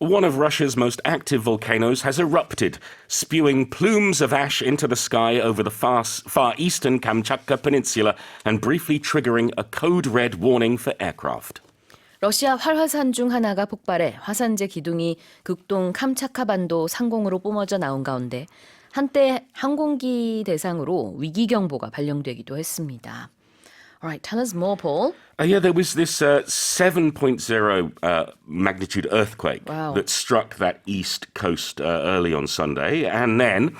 One of Russia's most active volcanoes has erupted, spewing plumes of ash into the sky over the far eastern Kamchatka Peninsula and briefly triggering a code red warning for aircraft. 러시아 활화산 중 하나가 폭발해 화산재 기둥이 극동 캄차카 반도 상공으로 뿜어져 나온 가운데 한때 항공기 대상으로 위기 경보가 발령되기도 했습니다. Alright, tell us more, Paul. There was this 7.0 magnitude earthquake that struck that east coast early on Sunday. And then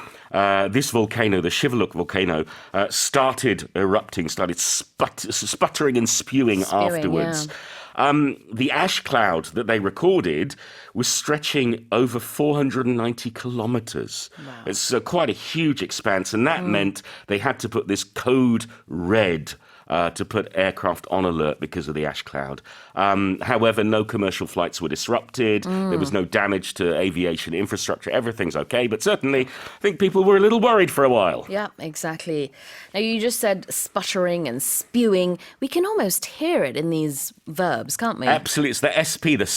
this volcano, the Shivaluk volcano, started erupting, started sputtering and spewing afterwards. Yeah. The ash cloud that they recorded was stretching over 490 kilometers. Wow. It's quite a huge expanse, and that meant they had to put this code red to put aircraft on alert because of the ash cloud. However, no commercial flights were disrupted. There was no damage to aviation infrastructure. Everything's okay, but certainly I think people were a little worried for a while. Yeah, exactly. Now, you just said sputtering and spewing. We can almost hear it in these verbs, can't we? Absolutely. It's the SP, the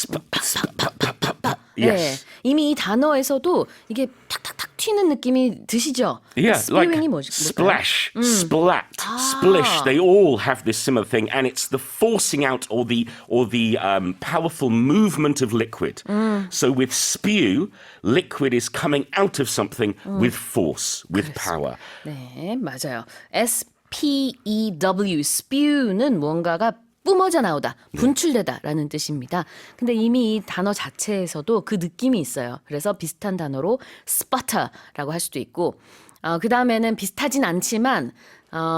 Yes. 네, 이미 이 단어에서도 이게 탁탁탁 튀는 느낌이 드시죠? Yeah, spewing이 like splash, splat, splish. They all have this similar thing, and it's the forcing out or the powerful movement of liquid. So with spew, liquid is coming out of something with force, with power. 네, 맞아요. SPEW, spew는 뭔가가 뿜어져 나오다, 분출되다라는 뜻입니다. 근데 이미 이 단어 자체에서도 그 느낌이 있어요. 그래서 비슷한 단어로 sputter라고 할 수도 있고, 그 다음에는 비슷하진 않지만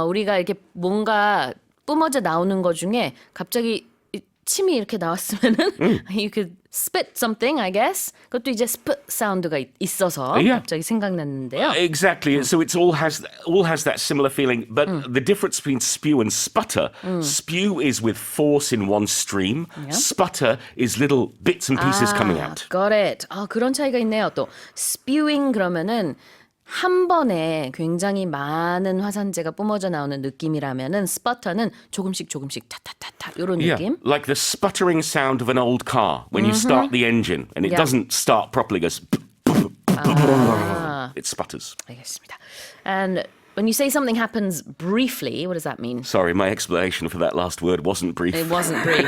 우리가 이렇게 뭔가 뿜어져 나오는 것 중에 갑자기 침이 이렇게 나왔으면은 you could spit something, I guess. 그것도 이제 spit 사운드가 있어서 갑자기 생각났는데요. Exactly. So it all has that similar feeling, but the difference between spew and sputter, spew is with force in one stream. Sputter is little bits and pieces coming out. Got it. 그런 차이가 있네요. 또 spewing 그러면은 한 번에 굉장히 많은 화산재가 뿜어져 나오는 느낌이라면은 sputter는 조금씩 타타타타 이런 느낌. Like the sputtering sound of an old car when you start the engine and it doesn't start properly. It goes it sputters. 알겠습니다. And when you say something happens briefly, what does that mean? Sorry, my explanation for that last word wasn't brief. It wasn't brief.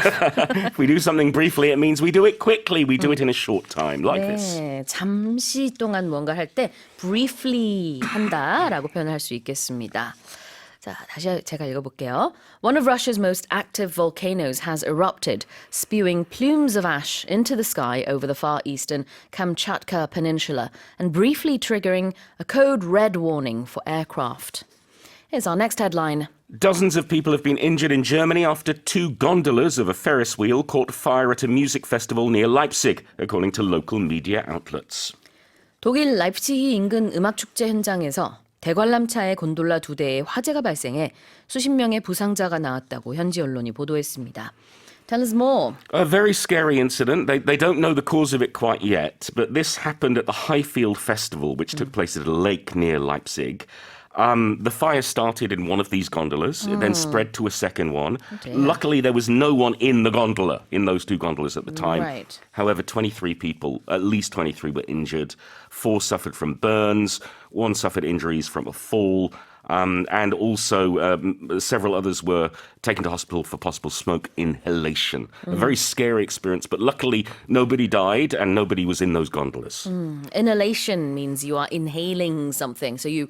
If we do something briefly, it means we do it quickly. We do it in a short time, like this. 잠시 동안 뭔가 할 때 briefly 한다라고 표현할 수 있겠습니다. 자, 다시 제가 읽어볼게요. One of Russia's most active volcanoes has erupted, spewing plumes of ash into the sky over the far eastern Kamchatka Peninsula and briefly triggering a code red warning for aircraft. Here's our next headline. Dozens of people have been injured in Germany after two gondolas of a ferris wheel caught fire at a music festival near Leipzig, according to local media outlets. 독일 라이프치히 인근 음악축제 현장에서 대관람차의 곤돌라 2대에 화재가 발생해 수십 명의 부상자가 나왔다고 현지 언론이 보도했습니다. Tell us more. A very scary incident. They don't know the cause of it quite yet, but this happened at the Highfield Festival, which took place at a lake near Leipzig. The fire started in one of these gondolas. It then spread to a second one. Luckily, there was no one in the gondola, in those two gondolas at the time. Right. However, 23 people, at least 23 were injured. 4 suffered from burns. 1 suffered injuries from a fall. And also several others were taken to hospital for possible smoke inhalation. A very scary experience, but luckily nobody died and nobody was in those gondolas. Inhalation means you are inhaling something, so you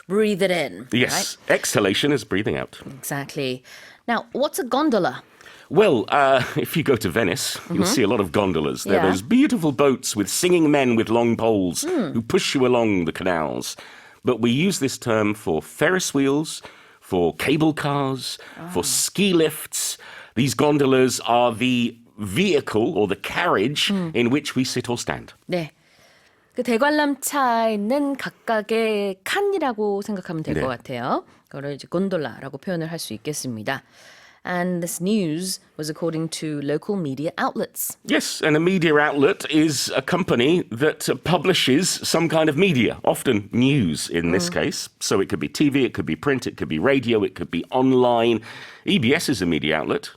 breathe it in. Yes, right? Exhalation is breathing out. Exactly. Now, what's a gondola? Well, if you go to Venice, you'll see a lot of gondolas. They're those beautiful boats with singing men with long poles who push you along the canals. But we use this term for Ferris wheels, for cable cars, for ski lifts. These gondolas are the vehicle or the carriage in which we sit or stand. 네. 그 대관람차에는 각각의 칸이라고 생각하면 될 것 같아요. 그거를 이제 곤돌라라고 표현을 할 수 있겠습니다. And this news was according to local media outlets. Yes, and a media outlet is a company that publishes some kind of media, often news in this case. So it could be TV, it could be print, it could be radio, it could be online. EBS is a media outlet.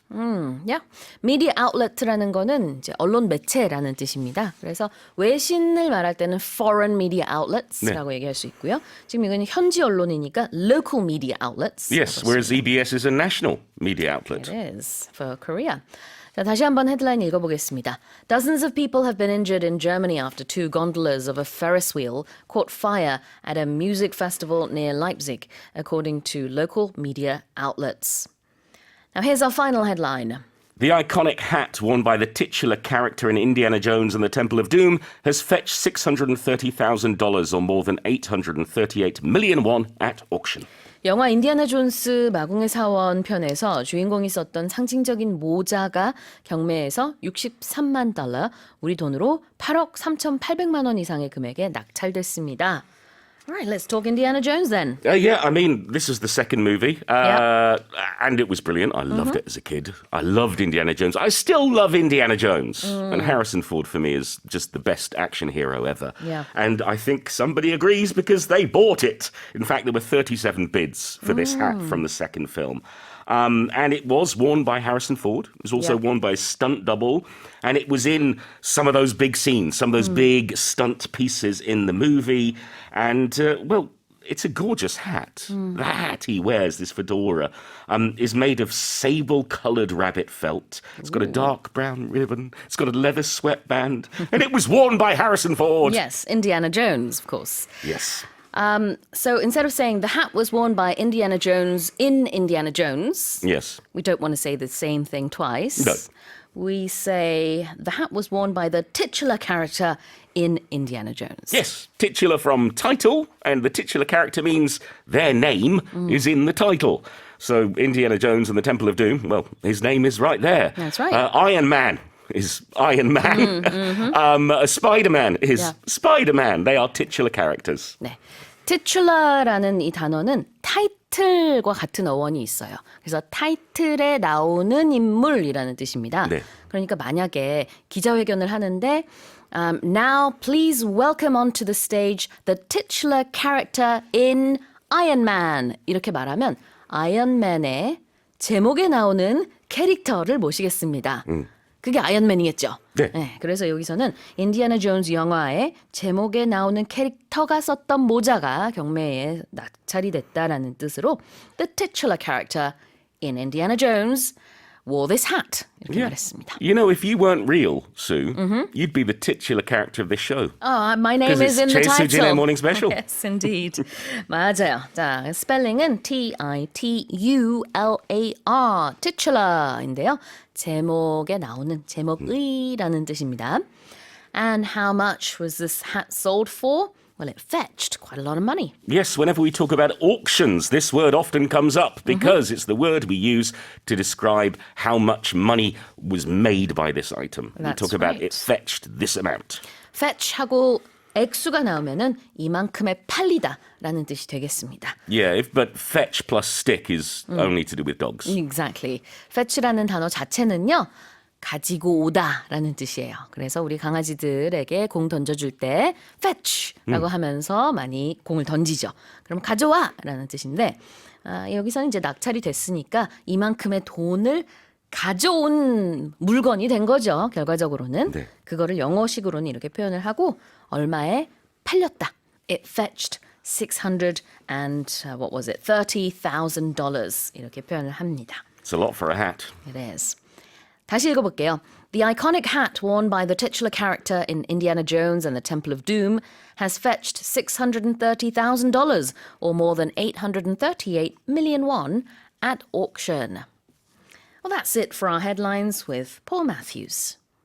Yeah. media outlet라는 거는 이제 언론 매체라는 뜻입니다. 그래서 외신을 말할 때는 foreign media outlets라고 얘기할 수 있고요. 지금 이건 현지 언론이니까 local media outlets. Yes, whereas EBS is a national media outlet. It is for Korea. 자, 다시 한번 헤드라인 읽어보겠습니다. Dozens of people have been injured in Germany after two gondolas of a ferris wheel caught fire at a music festival near Leipzig, according to local media outlets. Now here's our final headline. The iconic hat worn by the titular character in Indiana Jones and the Temple of Doom has fetched $630,000 or more than 838 million won at auction. 영화 인디아나 존스 마궁의 사원 편에서 주인공이 썼던 상징적인 모자가 경매에서 63만 달러, 우리 돈으로 8억 3,800만 원 이상의 금액에 낙찰됐습니다. All right, let's talk Indiana Jones then. Yeah, I mean, this is the second movie, and it was brilliant. I loved it as a kid. I loved Indiana Jones. I still love Indiana Jones. And Harrison Ford, for me, is just the best action hero ever. Yeah. And I think somebody agrees because they bought it. In fact, there were 37 bids for this hat from the second film. And it was worn by Harrison Ford. It was also worn by a stunt double. And it was in some of those big scenes, some of those big stunt pieces in the movie. And, well, it's a gorgeous hat. The hat he wears, this fedora, is made of sable-coloured rabbit felt. It's got a dark brown ribbon. It's got a leather sweatband. And it was worn by Harrison Ford. Yes, Indiana Jones, of course. Yes. So instead of saying the hat was worn by Indiana Jones in Indiana Jones, Yes. we don't want to say the same thing twice. No. We say the hat was worn by the titular character in Indiana Jones. Yes, titular from title, and the titular character means their name is in the title. So Indiana Jones and the Temple of Doom, well, his name is right there. That's right. Iron Man is Iron Man. Spider-Man is Spider-Man. They are titular characters. 네. titular라는 이 단어는 타이틀과 같은 어원이 있어요. 그래서 타이틀에 나오는 인물이라는 뜻입니다. 네. 그러니까 만약에 기자회견을 하는데 Now please welcome onto the stage the titular character in Iron Man 이렇게 말하면 아이언맨의 제목에 나오는 캐릭터를 모시겠습니다. 그게 아이언맨이겠죠. 네. 네. 그래서 여기서는 인디아나 존스 영화의 제목에 나오는 캐릭터가 썼던 모자가 경매에 낙찰이 됐다라는 뜻으로 The titular character in Indiana Jones wore this hat. 이렇게 말했습니다. You know, if you weren't real, Sue, you'd be the titular character of this show. Oh, my name is in the Because it's 최수진의 title. 모닝스페셜. Yes, indeed. 맞아요. 자, 스펠링은 titular, titular인데요. 제목에 나오는 제목의라는 뜻입니다. And how much was this hat sold for? Well, it fetched quite a lot of money. Yes, whenever we talk about auctions, this word often comes up because it's the word we use to describe how much money was made by this item. We That's talk about right. it fetched this amount. fetch하고 액수가 나오면은 이만큼에 팔리다라는 뜻이 되겠습니다. Yeah, but fetch plus stick is only to do with dogs. Exactly. fetch라는 단어 자체는요. 가지고 오다라는 뜻이에요. 그래서 우리 강아지들에게 공 던져줄 때 fetch라고 하면서 많이 공을 던지죠. 그럼 가져와라는 뜻인데 여기서는 이제 낙찰이 됐으니까 이만큼의 돈을 가져온 물건이 된 거죠. 결과적으로는. 네. 그거를 영어식으로는 이렇게 표현을 하고 얼마에 팔렸다. It fetched $630,000 이렇게 표현을 합니다. It's a lot for a hat. It is. 다시 읽어볼게요. The iconic hat worn by the titular character in Indiana Jones and the Temple of Doom has fetched $630,000 or more than 838 million won at auction. Well, that's it for our headlines with Paul Matthews.